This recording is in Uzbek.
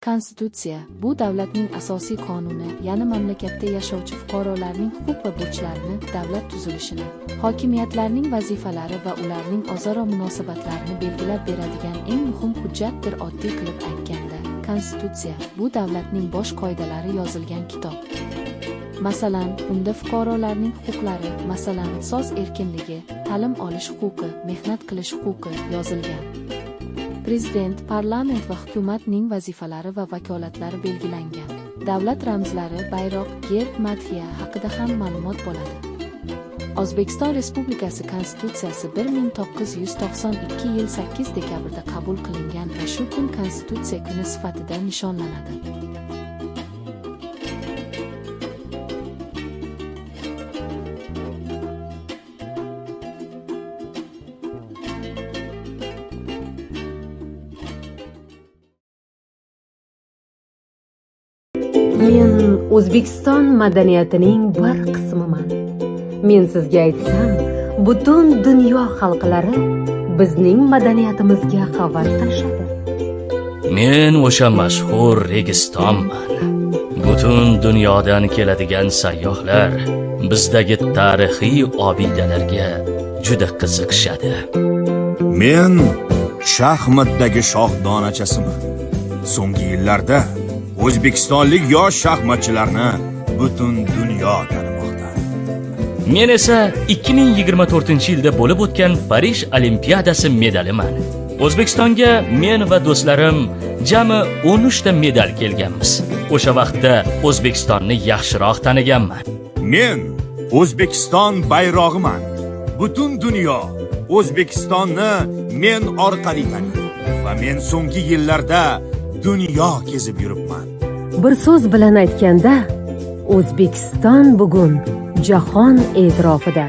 Konstitutsiya – bu davlatning asosiy qonuni, ya'ni mamlakatda yashovchi fuqarolarning huquq va burchlarini, davlat tuzilishini, hokimiyatlarning vazifalari va ularning o'zaro munosabatlarini belgilab beradigan eng muhim hujjatdir. Oddiy qilib aytganda, Konstitutsiya – bu davlatning bosh qoidalari yozilgan kitob. Masalan, unda fuqarolarning huquqlari, masalan, so'z erkinligi, ta'lim olish huquqi, mehnat qilish huquqi yozilgan. Prezident, parlament va hukumatning vazifalari va vakolatlari belgilangan. Davlat ramzlari, bayroq, gerb, madhiya haqida ham ma'lumot bo'ladi. O'zbekiston Respublikasi Konstitutsiyasi 1992 yil 8 dekabrda qabul qilingan va shu kun Konstitutsiya kuni sifatida nishonlanadi. Men O'zbekiston madaniyatining bir qismiman. Men sizga aytsam, butun dunyo xalqlari bizning madaniyatimizga xabar qilishadi. Men o'sha mashhur Registonman. Butun dunyodan keladigan sayyohlar bizdagi tarixiy obidalarga juda qiziqishadi. Men shaxmatdagi shohdonachasiman. So'nggi yillarda O'zbekistonlik yosh shaxmatchilarni butun dunyo tanimoqda. Men esa 2024-yilda bo'lib o'tgan Parij Olimpiadasi medaliman. O'zbekistonga men va do'stlarim jami 13 ta medal kelganmiz. O'sha vaqtda O'zbekistonni yaxshiroq taniganman. Men O'zbekiston bayrog'iman. Butun dunyo O'zbekistonni men orqali taniydi va men so'nggi yillarda dunyo kezib yuribman. Bir so'z bilan aytganda, O'zbekiston bugun jahon e'tirofida.